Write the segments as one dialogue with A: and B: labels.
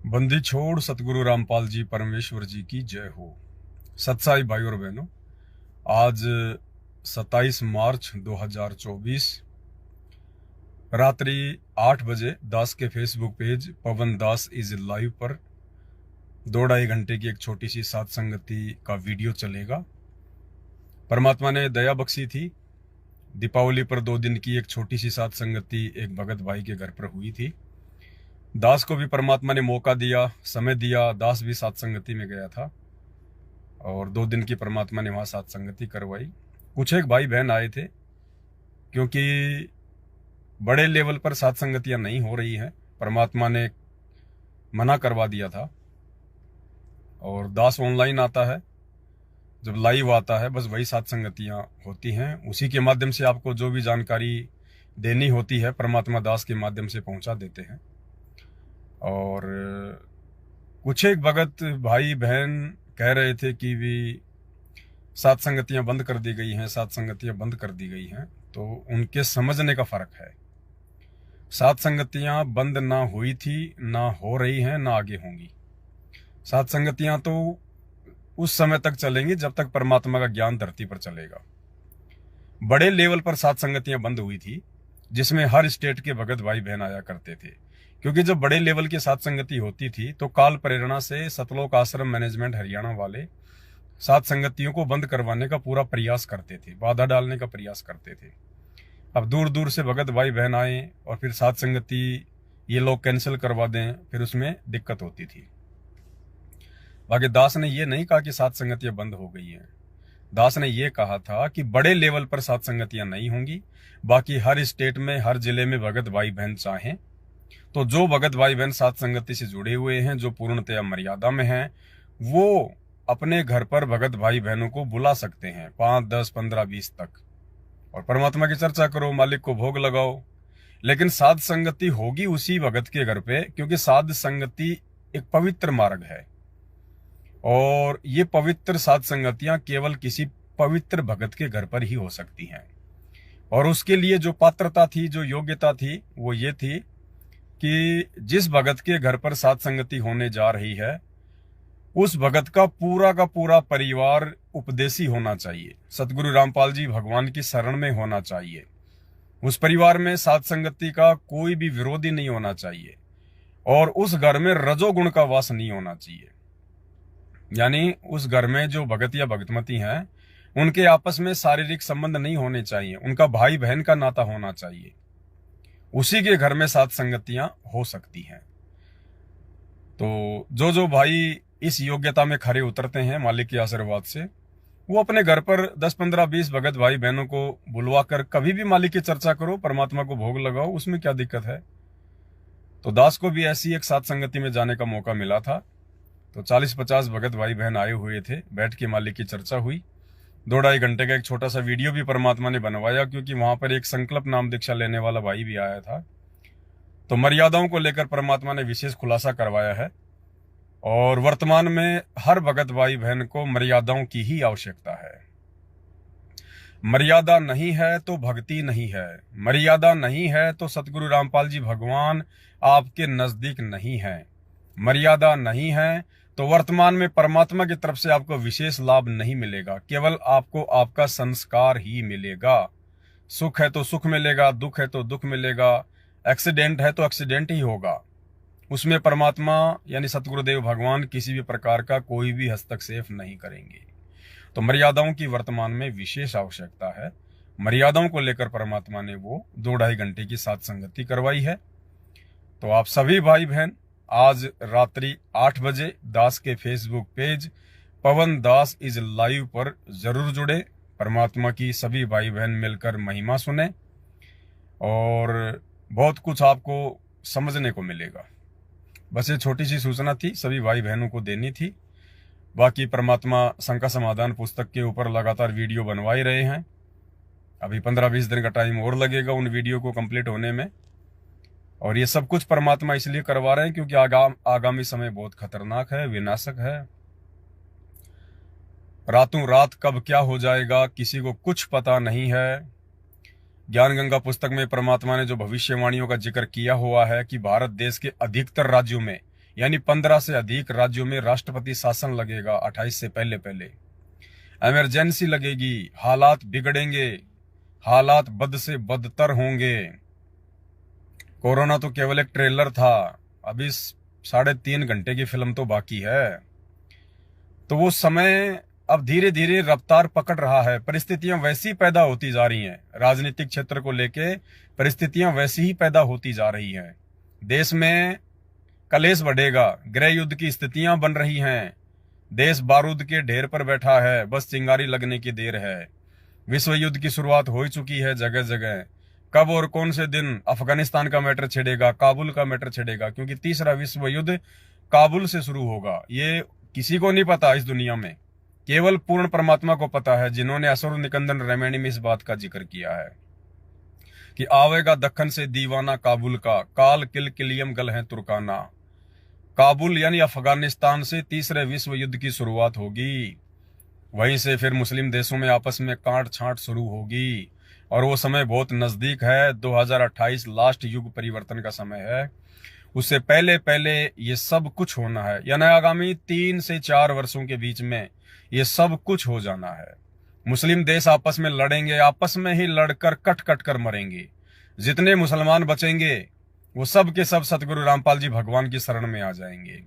A: बंदी छोड़ सतगुरु रामपाल जी परमेश्वर जी की जय हो। सत्साई भाई और बहनों, आज 27 मार्च 2024 रात्रि 8 बजे दास के Facebook page Pawan Das is live पर 2-2.5 घंटे की एक छोटी सी सत्संगति का वीडियो चलेगा। परमात्मा ने दया बख्शी थी। दीपावली पर 2 दिन की एक छोटी सी सत्संगति एक भगत भाई के घर पर हुई थी। दास को भी परमात्मा ने मौका दिया, समय दिया। दास भी सत्संगति में गया था और 2 दिन की परमात्मा ने वहां सत्संगति करवाई। कुछ एक भाई बहन आए थे, क्योंकि बड़े लेवल पर सत्संगतियां नहीं हो रही हैं, परमात्मा ने मना करवा दिया था। और दास ऑनलाइन आता है, जब लाइव आता है बस वही सत्संगतियां होती हैं। उसी के माध्यम से आपको जो भी जानकारी देनी होती है परमात्मा दास के माध्यम से पहुंचा देते हैं। और कुछ एक भगत भाई बहन कह रहे थे कि भी सत्संगतियां बंद कर दी गई हैं, सत्संगतियां बंद कर दी गई हैं। तो उनके समझने का फर्क है। सत्संगतियां बंद ना हुई थी, ना हो रही हैं, ना आगे होंगी। सत्संगतियां तो उस समय तक चलेंगी जब तक परमात्मा का ज्ञान धरती पर चलेगा। बड़े लेवल पर सत्संगतियां बंद हुई थी, जिसमें हर स्टेट के भगत भाई बहन आया करते थे। क्योंकि जब बड़े लेवल की सत्संगति होती थी तो काल प्रेरणा से सतलोक आश्रम मैनेजमेंट हरियाणा वाले सत्संगतियों को बंद करवाने का पूरा प्रयास करते थे, बाधा डालने का प्रयास करते थे। अब दूर दूर से भगत भाई बहन आए और फिर सत्संगति ये लोग कैंसिल करवा दें, फिर उसमें दिक्कत होती थी। बाकी दास ने ये नहीं कहा कि सत्संगतियां बंद हो गई हैं। दास ने ये कहा था कि बड़े लेवल पर सत्संगतियां नहीं होंगी। बाकी हर स्टेट में, हर जिले में भगत भाई बहन चाहें तो जो भगत भाई बहन सत्संगति से जुड़े हुए हैं, जो पूर्णतया मर्यादा में हैं, वो अपने घर पर भगत भाई बहनों को बुला सकते हैं 5, 10, 15, 20 तक, और परमात्मा की चर्चा करो, मालिक को भोग लगाओ। लेकिन साध संगति होगी उसी भगत के घर पे, क्योंकि साध संगति एक पवित्र मार्ग है और ये पवित्र साध संगतियां केवल किसी पवित्र भगत के घर पर ही हो सकती हैं। और उसके लिए जो पात्रता थी, जो योग्यता थी, वो ये थी कि जिस भगत के घर पर सत्संगति होने जा रही है उस भगत का पूरा परिवार उपदेशी होना चाहिए, सतगुरु रामपाल जी भगवान की शरण में होना चाहिए। उस परिवार में सत्संगति का कोई भी विरोधी नहीं होना चाहिए और उस घर में रजोगुण का वास नहीं होना चाहिए। यानी उस घर में जो भगत या भगतमती हैं उनके आपस में शारीरिक संबंध नहीं होने चाहिए, उनका भाई बहन का नाता होना चाहिए। उसी के घर में सत्संगतियां हो सकती हैं। तो जो भाई इस योग्यता में खरे उतरते हैं मालिक के आशीर्वाद से, वो अपने घर पर 10, 15, 20 भगत भाई बहनों को बुलवा कर कभी भी मालिक की चर्चा करो, परमात्मा को भोग लगाओ, उसमें क्या दिक्कत है। तो दास को भी ऐसी एक सत्संगति में जाने का मौका मिला था। तो 40-50 भगत भाई बहन आए हुए थे, बैठ के मालिक की चर्चा हुई। 2-2.5 घंटे का एक छोटा सा वीडियो भी परमात्मा ने बनवाया, क्योंकि वहां पर एक संकल्प नाम दीक्षा लेने वाला भाई भी आया था। तो मर्यादाओं को लेकर परमात्मा ने विशेष खुलासा करवाया है और वर्तमान में हर भगत भाई बहन को मर्यादाओं की ही आवश्यकता है। मर्यादा नहीं है तो भक्ति नहीं है, मर्यादा नहीं है तो सतगुरु रामपाल जी भगवान आपके नजदीक नहीं है, मर्यादा नहीं है तो वर्तमान में परमात्मा की तरफ से आपको विशेष लाभ नहीं मिलेगा, केवल आपको आपका संस्कार ही मिलेगा। सुख है तो सुख मिलेगा, दुख है तो दुख मिलेगा, एक्सीडेंट है तो एक्सीडेंट ही होगा। उसमें परमात्मा यानी सतगुरुदेव भगवान किसी भी प्रकार का कोई भी हस्तक्षेप नहीं करेंगे। तो मर्यादाओं की वर्तमान में विशेष आवश्यकता है। मर्यादाओं को लेकर परमात्मा ने वो 2-2.5 घंटे की सत्संगति करवाई है। तो आप सभी भाई बहन आज रात्रि 8 बजे दास के Facebook page Pawan Das is live पर जरूर जुड़े। परमात्मा की सभी भाई बहन मिलकर महिमा सुने और बहुत कुछ आपको समझने को मिलेगा। बस ये छोटी सी सूचना थी, सभी भाई बहनों को देनी थी। बाकी परमात्मा शंका समाधान पुस्तक के ऊपर लगातार वीडियो बनवा ही रहे हैं। अभी 15-20 दिन का टाइम और लगेगा उन वीडियो को कंप्लीट होने में। और ये सब कुछ परमात्मा इसलिए करवा रहे हैं क्योंकि आगामी समय बहुत खतरनाक है, विनाशक है। रातों रात कब क्या हो जाएगा किसी को कुछ पता नहीं है। ज्ञान गंगा पुस्तक में परमात्मा ने जो भविष्यवाणियों का जिक्र किया हुआ है कि भारत देश के अधिकतर राज्यों में यानी 15 से अधिक राज्यों में राष्ट्रपति शासन लगेगा 28 से पहले पहले। इमरजेंसी लगेगी, हालात बिगड़ेंगे, हालात बद से बदतर होंगे। कोरोना तो केवल एक ट्रेलर था, अभी 3.5 घंटे की फिल्म तो बाकी है। तो वो समय अब धीरे धीरे रफ्तार पकड़ रहा है। परिस्थितियां वैसी पैदा होती जा रही हैं, राजनीतिक क्षेत्र को लेके परिस्थितियां वैसी ही पैदा होती जा रही हैं। देश में कलेश बढ़ेगा, गृह युद्ध की स्थितियां बन रही हैं, देश बारूद के ढेर पर बैठा है, बस चिंगारी लगने की देर है। विश्व युद्ध की शुरुआत हो चुकी है जगह जगह। कब और कौन से दिन अफगानिस्तान का मैटर छिड़ेगा, काबुल का मैटर छिड़ेगा, क्योंकि तीसरा विश्व युद्ध काबुल से शुरू होगा। ये किसी को नहीं पता इस दुनिया में, केवल पूर्ण परमात्मा को पता है, जिन्होंने असुर निकंदन रैमायण में इस बात का जिक्र किया है कि आवेगा दक्खन से दीवाना काबुल का, काल किल किलियम गल है तुर्काना। काबुल यानी अफगानिस्तान से तीसरे विश्व युद्ध की शुरुआत होगी। वहीं से फिर मुस्लिम देशों में आपस में कांट छांट शुरू होगी, और वो समय बहुत नजदीक है। 2028 लास्ट युग परिवर्तन का समय है। उससे पहले पहले ये सब कुछ होना है, यानी आगामी 3 से 4 वर्षों के बीच में ये सब कुछ हो जाना है। मुस्लिम देश आपस में लड़ेंगे, आपस में ही लड़कर कट कट कर मरेंगे। जितने मुसलमान बचेंगे वो सब के सब सतगुरु रामपाल जी भगवान की शरण में आ जाएंगे।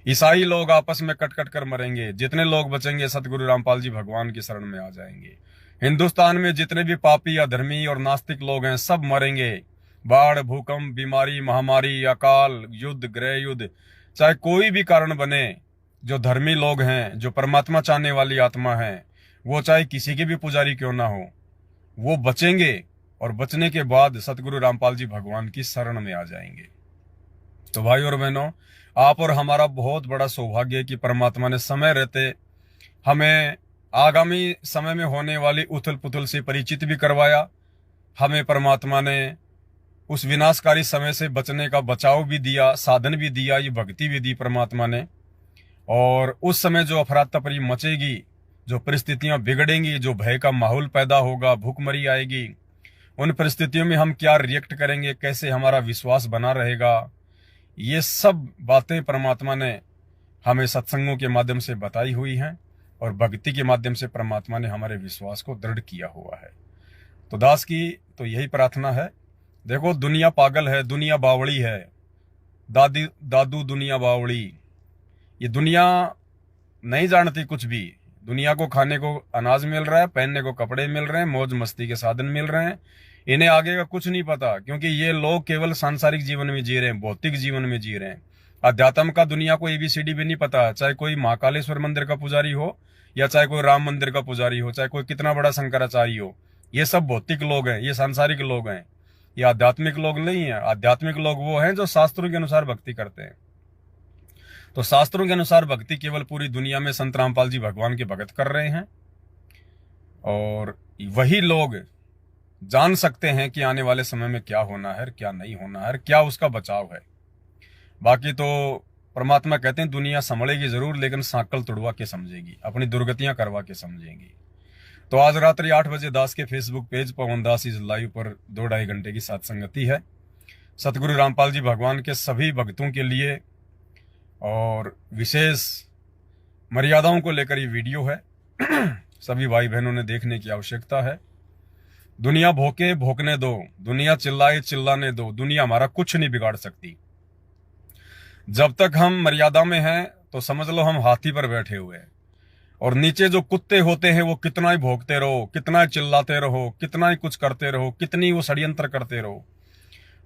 A: ईसाई लोग आपस में कट कट कर मरेंगे, जितने लोग बचेंगे सतगुरु रामपाल जी भगवान की शरण में आ जाएंगे। हिंदुस्तान में जितने भी पापी अधर्मी और नास्तिक लोग हैं सब मरेंगे। बाढ़, भूकंप, बीमारी, महामारी, अकाल, युद्ध, गृह युद्ध, चाहे कोई भी कारण बने, जो धर्मी लोग हैं, जो परमात्मा चाहने वाली आत्मा है, वो चाहे किसी के भी पुजारी क्यों ना हो, वो बचेंगे, और बचने के बाद सतगुरु रामपाल जी भगवान की शरण में आ जाएंगे। तो भाई और बहनों, आप और हमारा बहुत बड़ा सौभाग्य है कि परमात्मा ने समय रहते हमें आगामी समय में होने वाली उथल पुथल से परिचित भी करवाया। हमें परमात्मा ने उस विनाशकारी समय से बचने का बचाव भी दिया, साधन भी दिया, ये भक्ति भी दी परमात्मा ने। और उस समय जो अफरा तफरी मचेगी, जो परिस्थितियां बिगड़ेंगी, जो भय का माहौल पैदा होगा, भूखमरी आएगी, उन परिस्थितियों में हम क्या रिएक्ट करेंगे, कैसे हमारा विश्वास बना रहेगा, ये सब बातें परमात्मा ने हमें सत्संगों के माध्यम से बताई हुई हैं, और भक्ति के माध्यम से परमात्मा ने हमारे विश्वास को दृढ़ किया हुआ है। तो दास की तो यही प्रार्थना है। देखो, दुनिया पागल है, दुनिया बावड़ी है, दादू दुनिया बावड़ी। ये दुनिया नहीं जानती कुछ भी। दुनिया को खाने को अनाज मिल रहा है, पहनने को कपड़े मिल रहे हैं, मौज मस्ती के साधन मिल रहे हैं, इन्हें आगे का कुछ नहीं पता, क्योंकि ये लोग केवल सांसारिक जीवन में जी रहे हैं, भौतिक जीवन में जी रहे हैं। अध्यात्म का दुनिया को ABCD भी नहीं पता। चाहे कोई महाकालेश्वर मंदिर का पुजारी हो, या चाहे कोई राम मंदिर का पुजारी हो, चाहे कोई कितना बड़ा शंकराचार्य हो, ये सब भौतिक लोग हैं, ये सांसारिक लोग हैं, ये आध्यात्मिक लोग नहीं है। आध्यात्मिक लोग वो हैं जो शास्त्रों के अनुसार भक्ति करते हैं। तो शास्त्रों के अनुसार भक्ति केवल पूरी दुनिया में संत रामपाल जी भगवान के भगत कर रहे हैं, और वही लोग जान सकते हैं कि आने वाले समय में क्या होना है, क्या नहीं होना है, क्या उसका बचाव है। बाकी तो परमात्मा कहते हैं दुनिया संभलेगी जरूर, लेकिन सांकल तुड़वा के समझेगी, अपनी दुर्गतियां करवा के समझेगी। तो आज रात्रि 8 बजे दास के Facebook page Pawan Das is live पर 2-2.5 घंटे की सत्संगति है सतगुरु रामपाल जी भगवान के सभी भक्तों के लिए, और विशेष मर्यादाओं को लेकर ये वीडियो है। सभी भाई बहनों ने देखने की आवश्यकता है। दुनिया भोके भोकने दो, दुनिया चिल्लाए चिल्लाने दो, दुनिया हमारा कुछ नहीं बिगाड़ सकती। जब तक हम मर्यादा में हैं तो समझ लो हम हाथी पर बैठे हुए हैं, और नीचे जो कुत्ते होते हैं वो कितना ही भोंकते रहो, कितना ही चिल्लाते रहो, कितना ही कुछ करते रहो, कितनी वो षड्यंत्र करते रहो,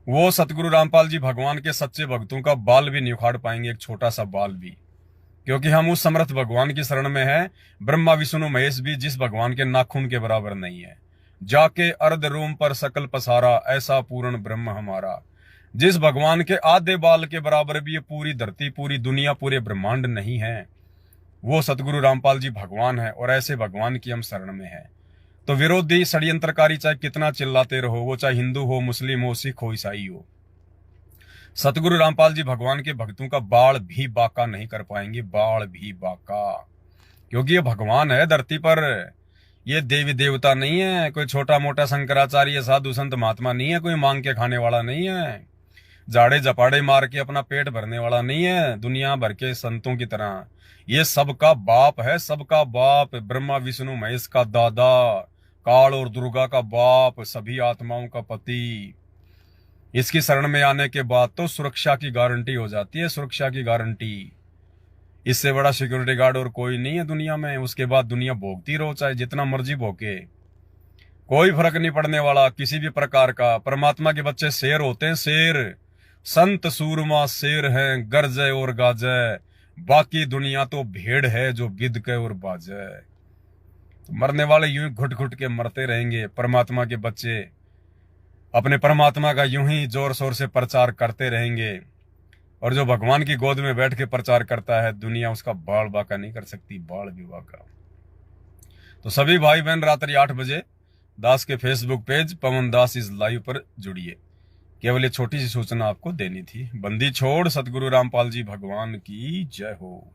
A: वो सतगुरु रामपाल जी भगवान के सच्चे भक्तों का बाल भी नहीं उखाड़ पाएंगे, एक छोटा सा बाल भी। क्योंकि हम उस समर्थ भगवान की शरण में हैं। ब्रह्मा विष्णु महेश भी जिस भगवान के नाखून के बराबर नहीं है। जाके अर्ध रूम पर सकल पसारा, ऐसा पूर्ण ब्रह्म हमारा। जिस भगवान के आधे बाल के बराबर भी ये पूरी धरती, पूरी दुनिया, पूरे ब्रह्मांड नहीं है, वो सतगुरु रामपाल जी भगवान है, और ऐसे भगवान की हम शरण में हैं। तो विरोधी षड्यंत्रकारी चाहे कितना चिल्लाते रहो, वो चाहे हिंदू हो, मुस्लिम हो, सिख हो, ईसाई हो, सतगुरु रामपाल जी भगवान के भक्तों का बाल भी बाका नहीं कर पाएंगे, बाल भी बाका। क्योंकि ये भगवान है धरती पर, ये देवी देवता नहीं है, कोई छोटा मोटा शंकराचार्य साधु संत महात्मा नहीं है, कोई मांग के खाने वाला नहीं है। झाड़े झपाड़े मार के अपना पेट भरने वाला नहीं है दुनिया भर के संतों की तरह। ये सबका बाप है, सबका बाप, ब्रह्मा विष्णु महेश का दादा, काल और दुर्गा का बाप, सभी आत्माओं का पति। इसकी शरण में आने के बाद तो सुरक्षा की गारंटी हो जाती है, सुरक्षा की गारंटी। इससे बड़ा सिक्योरिटी गार्ड और कोई नहीं है दुनिया में। उसके बाद दुनिया भोगती रहो, चाहे जितना मर्जी भोगे, कोई फर्क नहीं पड़ने वाला किसी भी प्रकार का। परमात्मा के बच्चे शेर होते हैं, शेर। संत सूरमा शेर हैं, गरजे और गाजे। बाकी दुनिया तो भेड़ है जो बिदके और बाजे। तो मरने वाले यूं ही घुट घुट के मरते रहेंगे। परमात्मा के बच्चे अपने परमात्मा का यूं ही जोर शोर से प्रचार करते रहेंगे। और जो भगवान की गोद में बैठ के प्रचार करता है, दुनिया उसका बाल बाका नहीं कर सकती, बाल भी बाका। तो सभी भाई बहन रात्रि 8 बजे दास के Facebook page Pawan Das is live पर जुड़िए। केवल ये छोटी सी सूचना आपको देनी थी। बंदी छोड़ सतगुरु रामपाल जी भगवान की जय हो।